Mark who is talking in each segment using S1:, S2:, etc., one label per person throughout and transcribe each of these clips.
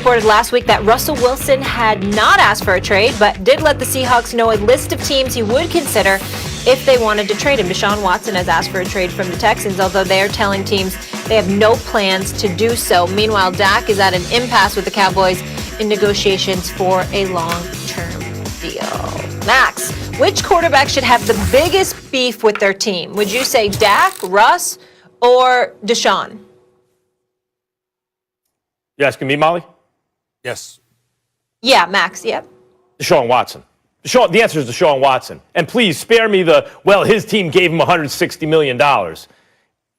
S1: reported last week that Russell Wilson had not asked for a trade, but did let the Seahawks know a list of teams he would consider if they wanted to trade him. Deshaun Watson has asked for a trade from the Texans, although they are telling teams they have no plans to do so. Meanwhile, Dak is at an impasse with the Cowboys in negotiations for a long-term deal. Max, which quarterback should have the biggest beef with their team? Would you say Dak, Russ, or Deshaun?
S2: You asking me, Molly?
S3: Yes.
S1: Yeah, Max, yep.
S2: Deshaun Watson. The answer is Deshaun Watson. And please spare me his team gave him $160 million.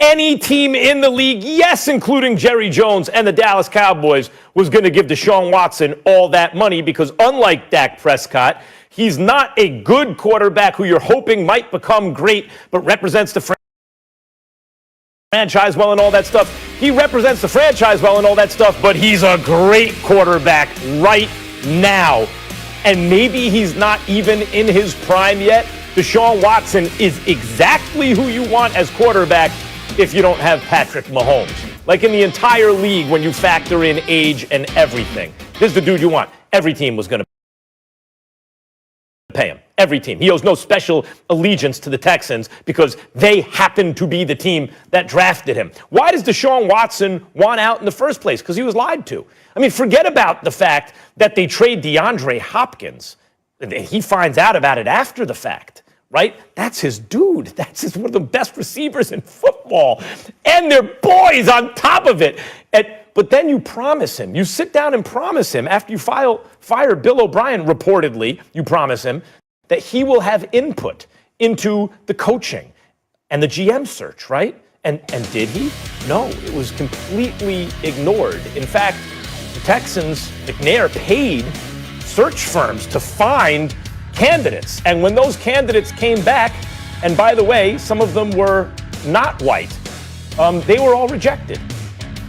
S2: Any team in the league, yes, including Jerry Jones and the Dallas Cowboys, was going to give Deshaun Watson all that money because unlike Dak Prescott, he's not a good quarterback who you're hoping might become great, but represents the franchise well and all that stuff. He represents the franchise well and all that stuff, but he's a great quarterback right now. And maybe he's not even in his prime yet. Deshaun Watson is exactly who you want as quarterback if you don't have Patrick Mahomes. Like in the entire league when you factor in age and everything. This is the dude you want. Every team was going to pay him. Every team. He owes no special allegiance to the Texans because they happen to be the team that drafted him. Why does Deshaun Watson want out in the first place? Because he was lied to. I mean, forget about the fact that they trade DeAndre Hopkins. He finds out about it after the fact, right? That's his dude. That's one of the best receivers in football. And they're boys on top of it. But then you promise him. You sit down and promise him after you fire Bill O'Brien, reportedly, you promise him that he will have input into the coaching and the GM search, right? And did he? No, it was completely ignored. In fact, the Texans, McNair paid search firms to find candidates. And when those candidates came back, and by the way, some of them were not white, they were all rejected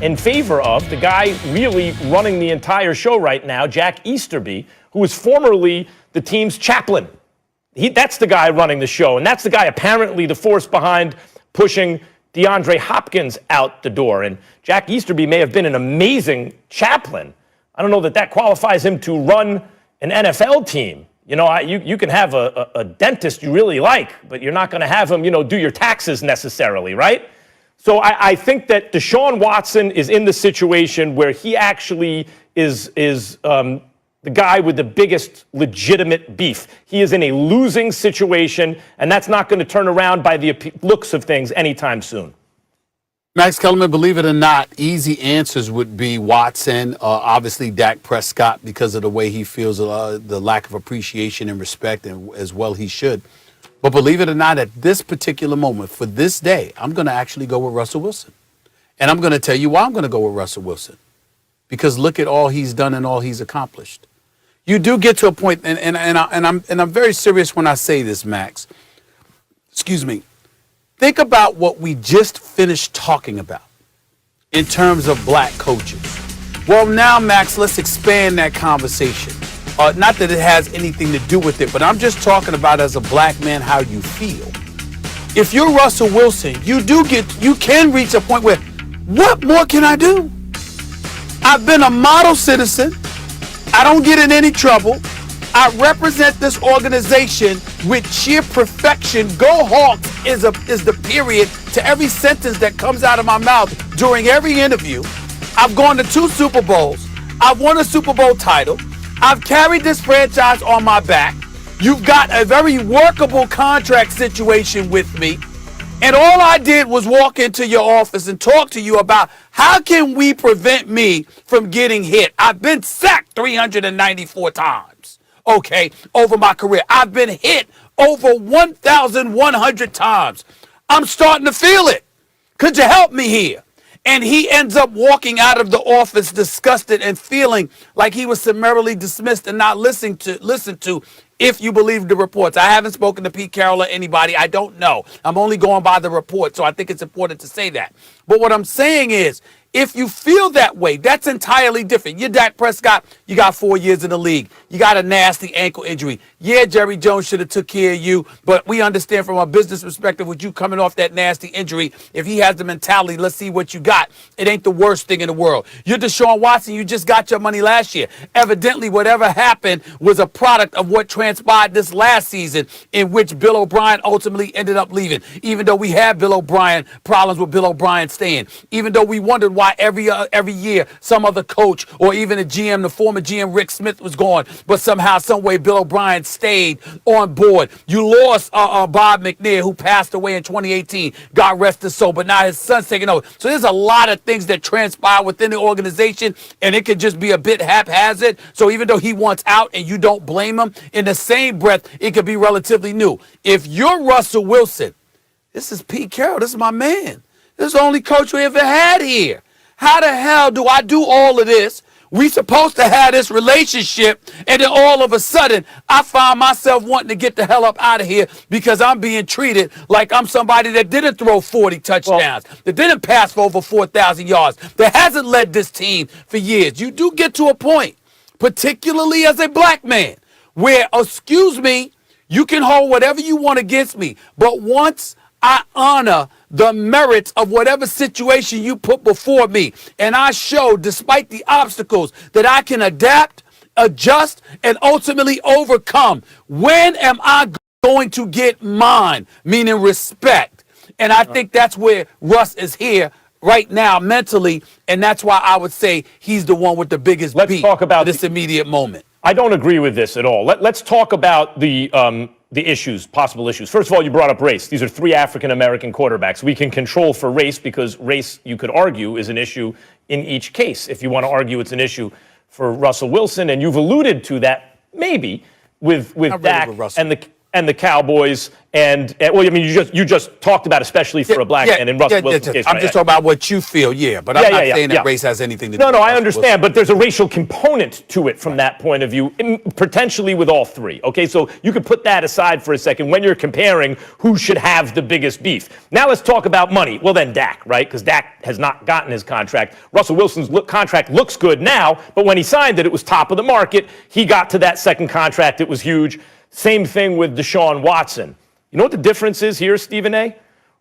S2: in favor of the guy really running the entire show right now, Jack Easterby, who was formerly the team's chaplain. That's the guy running the show, and that's the guy apparently the force behind pushing DeAndre Hopkins out the door. And Jack Easterby may have been an amazing chaplain. I don't know that qualifies him to run an NFL team. You know, you can have a dentist you really like, but you're not going to have him, do your taxes necessarily, right? So I think that Deshaun Watson is in the situation where he actually is the guy with the biggest legitimate beef. He is in a losing situation, and that's not going to turn around by the looks of things anytime soon.
S3: Max Kellerman, believe it or not, easy answers would be Watson, obviously Dak Prescott because of the way he feels, the lack of appreciation and respect, and as well he should. But believe it or not, at this particular moment, for this day, I'm going to actually go with Russell Wilson. And I'm going to tell you why I'm going to go with Russell Wilson. Because look at all he's done and all he's accomplished. You do get to a point, and I'm very serious when I say this, Max. Excuse me. Think about what we just finished talking about in terms of black coaches. Well, now, Max, let's expand that conversation. Not that it has anything to do with it, but I'm just talking about as a black man how you feel. If you're Russell Wilson, you can reach a point where, what more can I do? I've been a model citizen. I don't get in any trouble. I represent this organization with sheer perfection. Go Hawks is the period to every sentence that comes out of my mouth during every interview. I've gone to 2 Super Bowls. I've won a Super Bowl title. I've carried this franchise on my back. You've got a very workable contract situation with me. And all I did was walk into your office and talk to you about how can we prevent me from getting hit. I've been sacked 394 times, okay, over my career. I've been hit over 1,100 times. I'm starting to feel it. Could you help me here? And he ends up walking out of the office disgusted and feeling like he was summarily dismissed and not listened to, if you believe the reports. I haven't spoken to Pete Carroll or anybody. I don't know. I'm only going by the report, so I think it's important to say that. But what I'm saying is, If you feel that way, that's entirely different. You're Dak Prescott. You got 4 years in the league. You got a nasty ankle injury. Yeah, Jerry Jones should have took care of you, but we understand from a business perspective with you coming off that nasty injury, if he has the mentality, let's see what you got, it ain't the worst thing in the world. You're Deshaun Watson. You just got your money last year. Evidently, whatever happened was a product of what transpired this last season, in which Bill O'Brien ultimately ended up leaving. Even though we had Bill O'Brien, problems with Bill O'Brien staying. Even though we wondered why every year some other coach or even the GM, the former GM Rick Smith, was gone, but somehow, some way, Bill O'Brien stayed on board. You lost Bob McNair, who passed away in 2018. God rest his soul, but now his son's taking over. So there's a lot of things that transpire within the organization, and it could just be a bit haphazard. So even though he wants out and you don't blame him, in the same breath, it could be relatively new. If you're Russell Wilson, this is Pete Carroll. This is my man. This is the only coach we ever had here. How the hell do I do all of this? We supposed to have this relationship, and then all of a sudden, I find myself wanting to get the hell up out of here because I'm being treated like I'm somebody that didn't throw 40 touchdowns, that didn't pass for over 4,000 yards, that hasn't led this team for years. You do get to a point, particularly as a black man, where, excuse me, you can hold whatever you want against me, but once I honor the merits of whatever situation you put before me, and I show, despite the obstacles, that I can adapt, adjust, and ultimately overcome. When am I going to get mine? Meaning respect. And I think that's where Russ is here right now mentally, and that's why I would say he's the one with the biggest beat. Let's talk about this immediate moment.
S2: I don't agree with this at all. Let's talk about the issues, possible issues. First of all, you brought up race. These are 3 African-American quarterbacks. We can control for race because race, you could argue, is an issue in each case. If you want to argue it's an issue for Russell Wilson, and you've alluded to that maybe with Dak and the Cowboys, and well, I mean, you just talked about especially for a black man in Russell Wilson's case.
S3: I'm just talking about what you feel, but I'm not saying that race has anything to do with it.
S2: No, I understand, but there's a racial component to it from that point of view, potentially with all 3. Okay, so you could put that aside for a second when you're comparing who should have the biggest beef. Now let's talk about money. Well, then Dak, right? Because Dak has not gotten his contract. Russell Wilson's contract looks good now, but when he signed it, it was top of the market. He got to that second contract. It was huge. Same thing with Deshaun Watson. You know what the difference is here, Stephen A?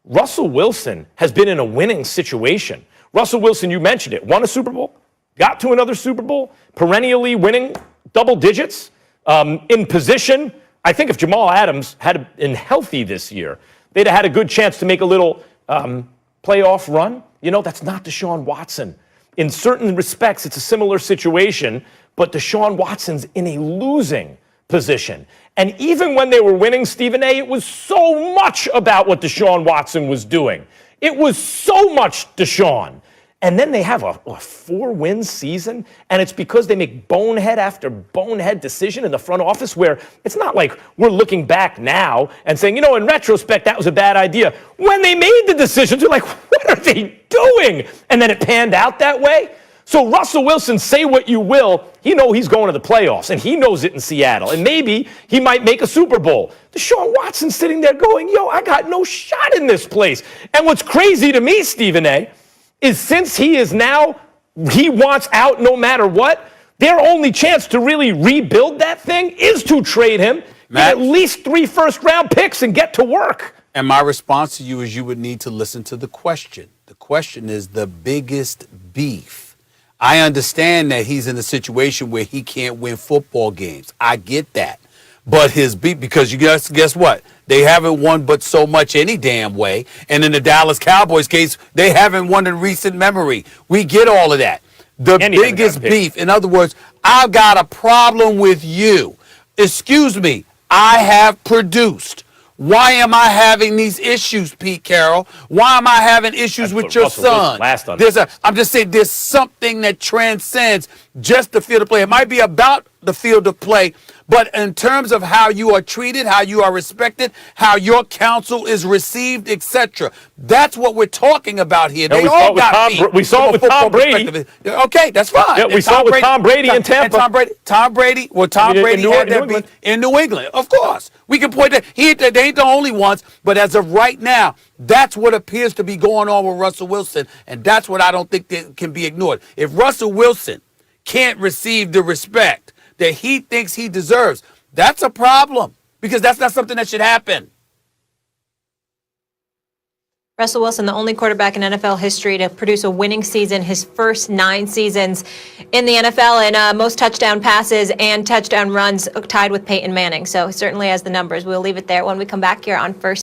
S2: Russell Wilson has been in a winning situation. Russell Wilson, you mentioned it, won a Super Bowl, got to another Super Bowl, perennially winning double digits, in position. I think if Jamal Adams had been healthy this year, they'd have had a good chance to make a little playoff run. You know, that's not Deshaun Watson. In certain respects, it's a similar situation, but Deshaun Watson's in a losing position. And even when they were winning, Stephen A., it was so much about what Deshaun Watson was doing. It was so much Deshaun. And then they have a 4-win season, and it's because they make bonehead after bonehead decision in the front office where it's not like we're looking back now and saying, you know, in retrospect, that was a bad idea. When they made the decisions, they're like, what are they doing? And then it panned out that way. So Russell Wilson, say what you will, he knows he's going to the playoffs, and he knows it in Seattle, and maybe he might make a Super Bowl. Deshaun Watson sitting there going, yo, I got no shot in this place. And what's crazy to me, Stephen A., is since he wants out no matter what, their only chance to really rebuild that thing is to trade him, get at least 3 first-round picks, and get to work.
S3: And my response to you is you would need to listen to the question. The question is the biggest beef. I understand that he's in a situation where he can't win football games. I get that. But his beat, because you guess what? They haven't won but so much any damn way. And in the Dallas Cowboys case, they haven't won in recent memory. We get all of that. The biggest beef, in other words, I've got a problem with you. Excuse me, I have produced. Why am I having these issues, Pete Carroll? Why am I having issues with your son? I'm just saying there's something that transcends just the field of play. It might be about the field of play, but in terms of how you are treated, how you are respected, how your counsel is received, etc. That's what we're talking about here.
S2: Yeah,
S3: they all got beat.
S2: We saw it with Tom Brady.
S3: Okay, that's fine.
S2: Yeah, we saw it with Tom Brady in Tampa.
S3: Tom Brady had that beat in New England. Of course. We can point that. They ain't the only ones, but as of right now, that's what appears to be going on with Russell Wilson, and that's what I don't think that can be ignored. If Russell Wilson can't receive the respect that he thinks he deserves, that's a problem, because that's not something that should happen.
S1: Russell Wilson, the only quarterback in NFL history to produce a winning season his first 9 seasons in the NFL, and most touchdown passes and touchdown runs, tied with Peyton Manning. So he certainly has the numbers. We'll leave it there when we come back here on First.